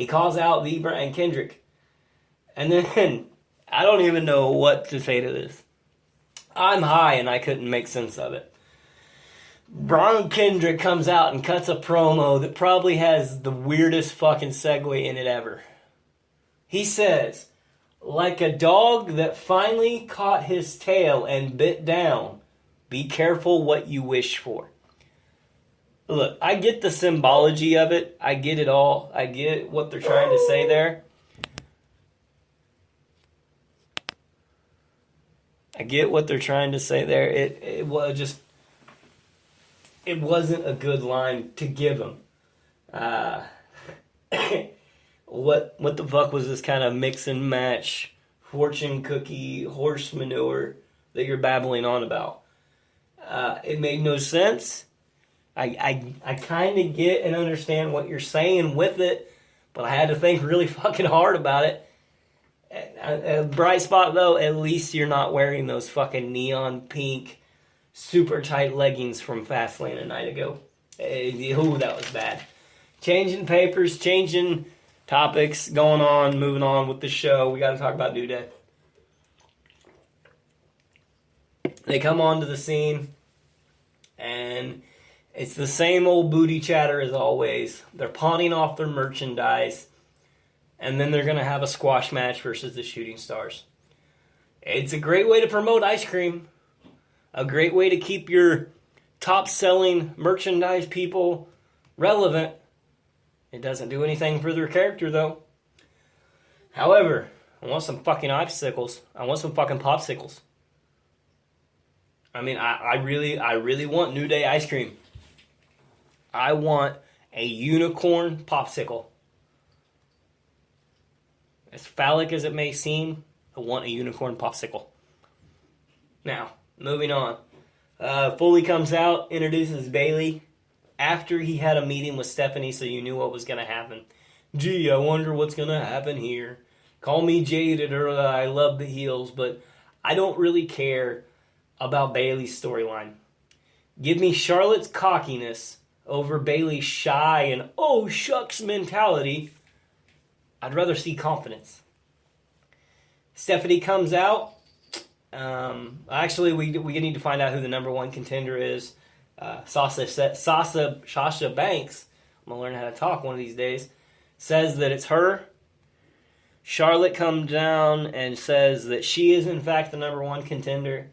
He calls out the Brian Kendrick. And then, I don't even know what to say to this. I'm high and I couldn't make sense of it. Brian Kendrick comes out and cuts a promo that probably has the weirdest fucking segue in it ever. He says, like a dog that finally caught his tail and bit down, be careful what you wish for. Look, I get the symbology of it. I get it all. I get what they're trying to say there. It was just... It wasn't a good line to give him. What the fuck was this kind of mix and match, fortune cookie, horse manure that you're babbling on about? It made no sense. I kind of get and understand what you're saying with it, but I had to think really fucking hard about it. A bright spot, though, at least you're not wearing those fucking neon pink, super tight leggings from Fastlane a night ago. Ooh, that was bad. Changing papers, changing topics, moving on with the show. We got to talk about New Day. They come onto the scene, and it's the same old booty chatter as always. They're pawning off their merchandise, and then they're going to have a squash match versus the Shooting Stars. It's a great way to promote ice cream. A great way to keep your top-selling merchandise people relevant. It doesn't do anything for their character, though. However, I want some fucking icicles. I want some fucking popsicles. I mean, I really want New Day ice cream. I want a unicorn popsicle. As phallic as it may seem, I want a unicorn popsicle. Now, moving on. Foley comes out, introduces Bayley after he had a meeting with Stephanie, so you knew what was going to happen. Gee, I wonder what's going to happen here. Call me jaded or I love the heels, but I don't really care about Bayley's storyline. Give me Charlotte's cockiness over Bayley's shy and oh shucks mentality. I'd rather see confidence. Stephanie comes out. Actually, we need to find out who the number one contender is. Sasha Banks, I'm going to learn how to talk one of these days, says that it's her. Charlotte comes down and says that she is in fact the number one contender.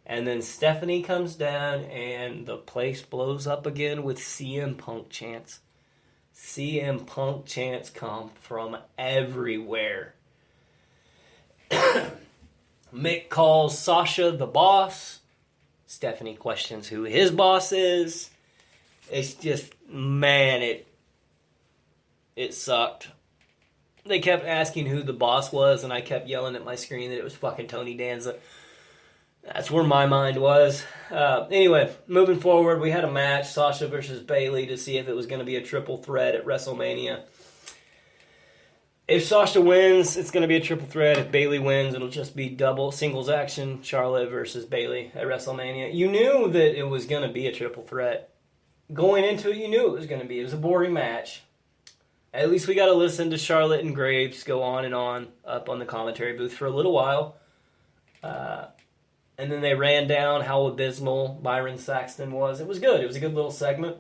And then Stephanie comes down and the place blows up again with CM Punk chants. CM Punk chants come from everywhere. Mick calls Sasha the boss. Stephanie questions who his boss is. It's just, man, it sucked. They kept asking who the boss was, and I kept yelling at my screen that it was fucking Tony Danza. That's where my mind was. Anyway, moving forward, we had a match, Sasha versus Bayley, to see if it was going to be a triple threat at WrestleMania. If Sasha wins, it's going to be a triple threat. If Bayley wins, it'll just be double singles action, Charlotte versus Bayley at WrestleMania. You knew that it was going to be a triple threat. Going into it, you knew it was going to be. It was a boring match. At least we got to listen to Charlotte and Graves go on and on up on the commentary booth for a little while. And then they ran down how abysmal Byron Saxton was. It was good. It was a good little segment.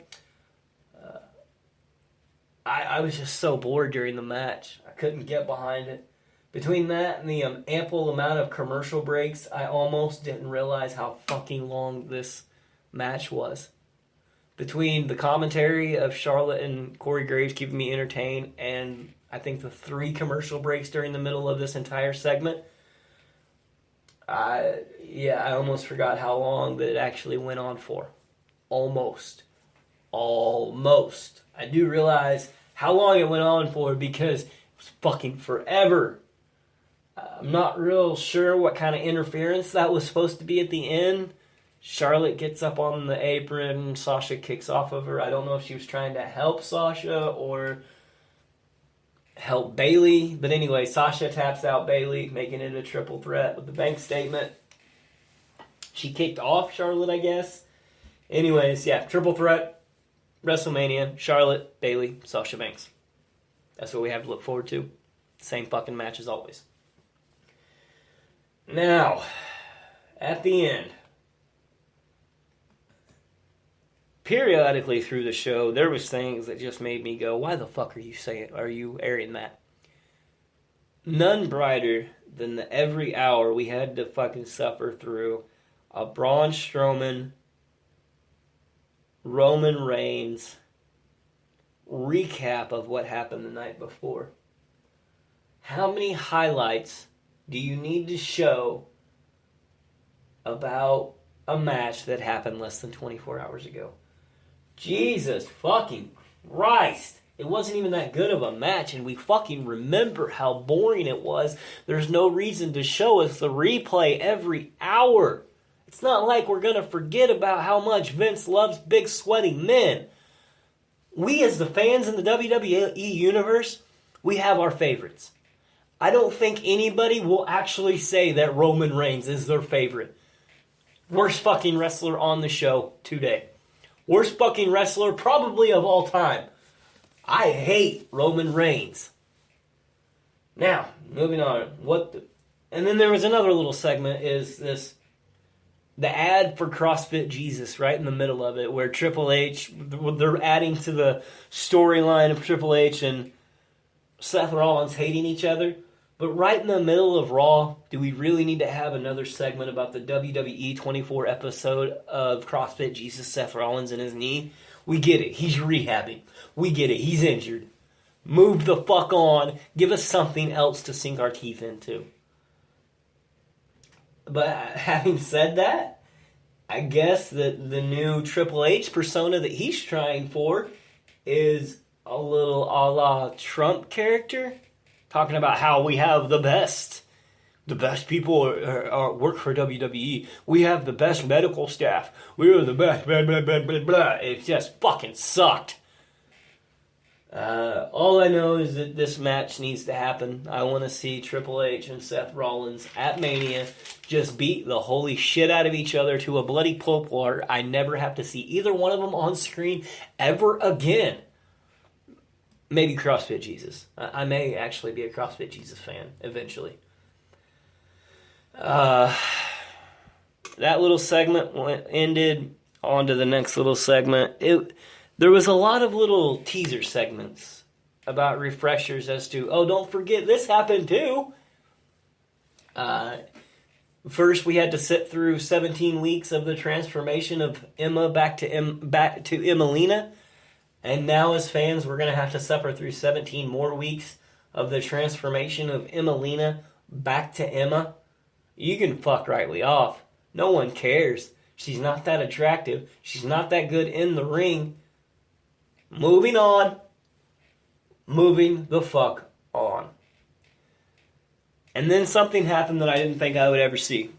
I was just so bored during the match. I couldn't get behind it. Between that and the ample amount of commercial breaks, I almost didn't realize how fucking long this match was. Between the commentary of Charlotte and Corey Graves keeping me entertained, and I think the 3 commercial breaks during the middle of this entire segment, I almost forgot how long that it actually went on for. Almost. I do realize how long it went on for because it was fucking forever. I'm not real sure what kind of interference that was supposed to be at the end. Charlotte gets up on the apron, Sasha kicks off of her. I don't know if she was trying to help Sasha or help Bayley. But anyway, Sasha taps out Bayley, making it a triple threat with the bank statement. She kicked off Charlotte, I guess. Anyways, yeah, triple threat, WrestleMania, Charlotte, Bayley, Sasha Banks. That's what we have to look forward to. Same fucking match as always. Now, at the end, periodically through the show, there was things that just made me go, why the fuck are you airing that? None brighter than the every hour we had to fucking suffer through a Braun Strowman, Roman Reigns recap of what happened the night before. How many highlights do you need to show about a match that happened less than 24 hours ago? Jesus fucking Christ. It wasn't even that good of a match, and we fucking remember how boring it was. There's no reason to show us the replay every hour. It's not like we're going to forget about how much Vince loves big sweaty men. We as the fans in the WWE universe, we have our favorites. I don't think anybody will actually say that Roman Reigns is their favorite. Worst fucking wrestler on the show today. Worst fucking wrestler probably of all time. I hate Roman Reigns. Now, moving on. And then there was another little segment, is the ad for CrossFit Jesus right in the middle of it, where Triple H, they're adding to the storyline of Triple H and Seth Rollins hating each other. But right in the middle of Raw, do we really need to have another segment about the WWE 24 episode of CrossFit Jesus, Seth Rollins and his knee? We get it. He's rehabbing. We get it. He's injured. Move the fuck on. Give us something else to sink our teeth into. But having said that, I guess that the new Triple H persona that he's trying for is a little a la Trump character. Talking about how we have the best people work for WWE. We have the best medical staff. We are the best, blah, blah, blah, blah, blah. It just fucking sucked. All I know is that this match needs to happen. I want to see Triple H and Seth Rollins at Mania just beat the holy shit out of each other to a bloody pulp war. I never have to see either one of them on screen ever again. Maybe CrossFit Jesus. I may actually be a CrossFit Jesus fan eventually. That little segment ended. On to the next little segment. There was a lot of little teaser segments about refreshers as to, oh, don't forget this happened too. First, we had to sit through 17 weeks of the transformation of Emma back to Emmalina. And now as fans, we're going to have to suffer through 17 more weeks of the transformation of Emmalina back to Emma. You can fuck rightly off. No one cares. She's not that attractive. She's not that good in the ring. Moving on. Moving the fuck on. And then something happened that I didn't think I would ever see.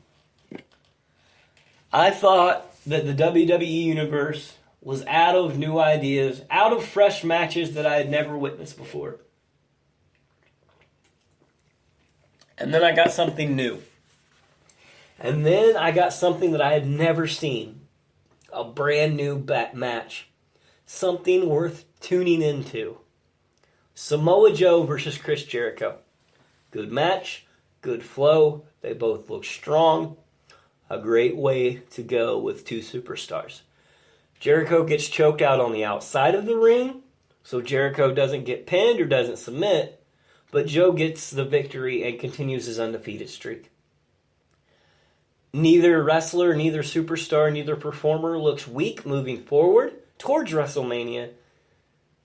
I thought that the WWE Universe was out of new ideas, out of fresh matches that I had never witnessed before. And then I got something new. And then I got something that I had never seen. A brand new match. Something worth tuning into. Samoa Joe versus Chris Jericho. Good match, good flow. They both look strong. A great way to go with two superstars. Jericho gets choked out on the outside of the ring, so Jericho doesn't get pinned or doesn't submit, but Joe gets the victory and continues his undefeated streak. Neither wrestler, neither superstar, neither performer looks weak moving forward towards WrestleMania,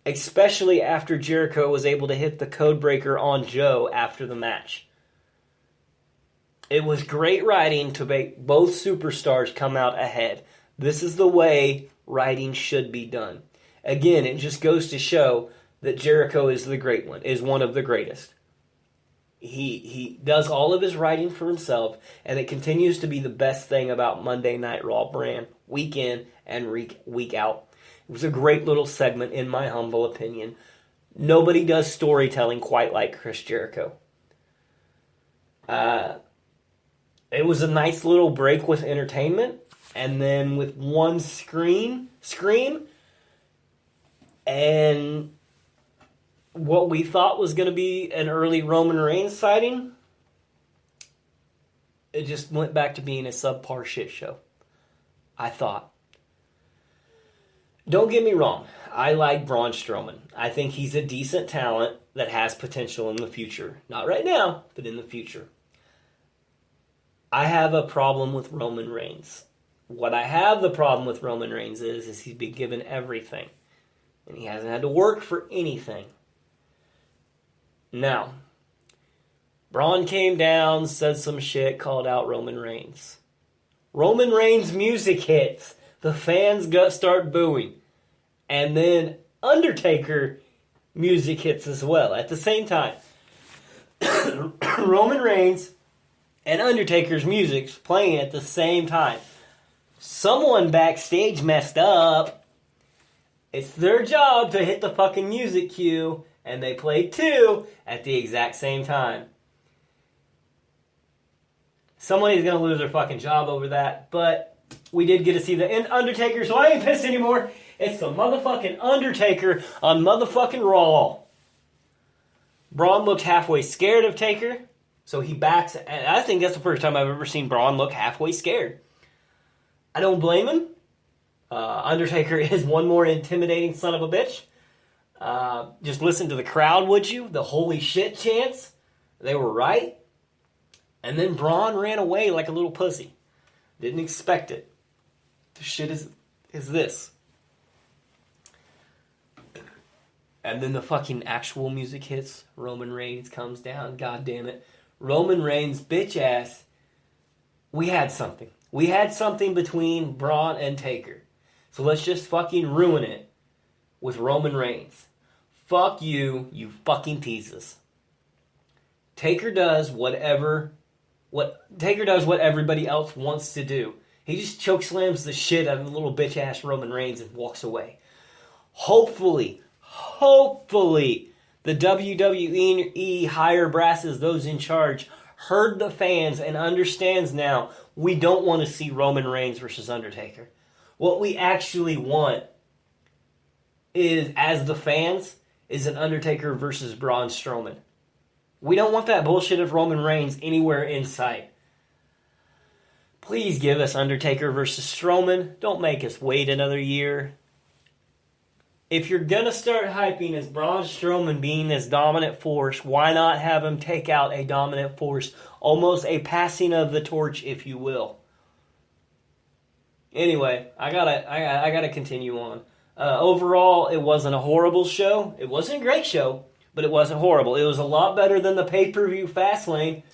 especially after Jericho was able to hit the code breaker on Joe after the match. It was great writing to make both superstars come out ahead. This is the way writing should be done. Again, it just goes to show that Jericho is the great one, is one of the greatest. He does all of his writing for himself, and it continues to be the best thing about Monday Night Raw brand, week in and week out. It was a great little segment, in my humble opinion. Nobody does storytelling quite like Chris Jericho. It was a nice little break with entertainment, and then with one scream, and what we thought was going to be an early Roman Reigns sighting, it just went back to being a subpar shit show. I thought. Don't get me wrong. I like Braun Strowman. I think he's a decent talent that has potential in the future. Not right now, but in the future. I have a problem with Roman Reigns. What I have the problem with Roman Reigns is he's been given everything. And he hasn't had to work for anything. Now, Braun came down, said some shit, called out Roman Reigns. Roman Reigns' music hits. The fans start booing. And then Undertaker music hits as well at the same time. Roman Reigns and Undertaker's music's playing at the same time. Someone backstage messed up. It's their job to hit the fucking music cue, and they played two at the exact same time. Somebody's going to lose their fucking job over that, but we did get to see the Undertaker, so I ain't pissed anymore. It's the motherfucking Undertaker on motherfucking Raw. Braun looked halfway scared of Taker, so he backs, and I think that's the first time I've ever seen Braun look halfway scared. I don't blame him. Undertaker is one more intimidating son of a bitch. Just listen to the crowd, would you? The holy shit chants. They were right. And then Braun ran away like a little pussy. Didn't expect it. The shit is this. And then the fucking actual music hits. Roman Reigns comes down. God damn it. Roman Reigns, bitch ass. We had something. We had something between Braun and Taker. So let's just fucking ruin it with Roman Reigns. Fuck you, you fucking teases. Taker does what everybody else wants to do. He just chokeslams the shit out of the little bitch ass Roman Reigns and walks away. Hopefully, the WWE higher brasses, those in charge, heard the fans and understands now we don't want to see Roman Reigns versus Undertaker. What we actually want is, as the fans, is an Undertaker versus Braun Strowman. We don't want that bullshit of Roman Reigns anywhere in sight. Please give us Undertaker versus Strowman. Don't make us wait another year. If you're going to start hyping as Braun Strowman being this dominant force, why not have him take out a dominant force? Almost a passing of the torch, if you will. Anyway, I gotta continue on. Overall, it wasn't a horrible show. It wasn't a great show, but it wasn't horrible. It was a lot better than the pay-per-view Fastlane.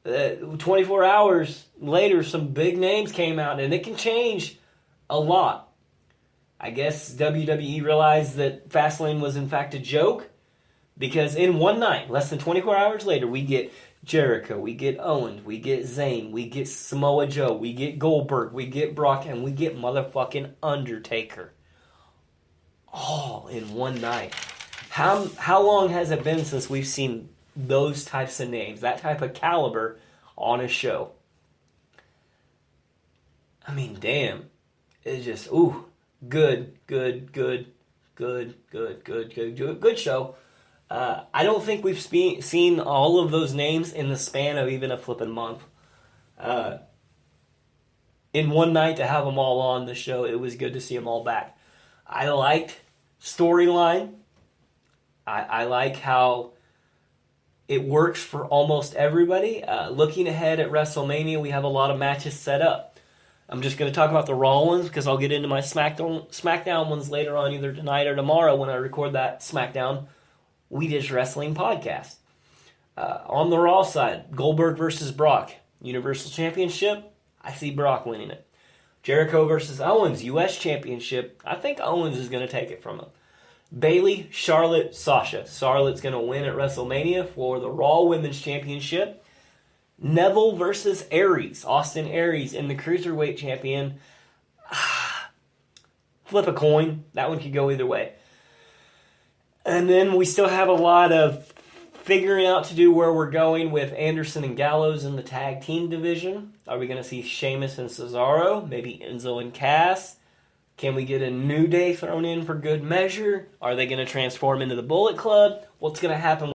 24 hours later, some big names came out, and it can change a lot. I guess WWE realized that Fastlane was in fact a joke, because in one night, less than 24 hours later, we get Jericho, we get Owens, we get Zayn, we get Samoa Joe, we get Goldberg, we get Brock, and we get motherfucking Undertaker. All in one night. How long has it been since we've seen those types of names, that type of caliber on a show? I mean, damn. It's just, good show. I don't think we've seen all of those names in the span of even a flipping month. In one night to have them all on the show, it was good to see them all back. I liked storyline. I like how it works for almost everybody. Looking ahead at WrestleMania, we have a lot of matches set up. I'm just going to talk about the Raw ones because I'll get into my SmackDown ones later on, either tonight or tomorrow when I record that SmackDown We Dish Wrestling podcast. On the Raw side, Goldberg versus Brock. Universal Championship, I see Brock winning it. Jericho versus Owens, U.S. Championship, I think Owens is going to take it from him. Bayley, Charlotte, Sasha. Charlotte's going to win at WrestleMania for the Raw Women's Championship. Neville versus Aries. Austin Aries in the Cruiserweight Champion. Flip a coin. That one could go either way. And then we still have a lot of figuring out to do where we're going with Anderson and Gallows in the tag team division. Are we going to see Sheamus and Cesaro? Maybe Enzo and Cass? Can we get a New Day thrown in for good measure? Are they going to transform into the Bullet Club? What's going to happen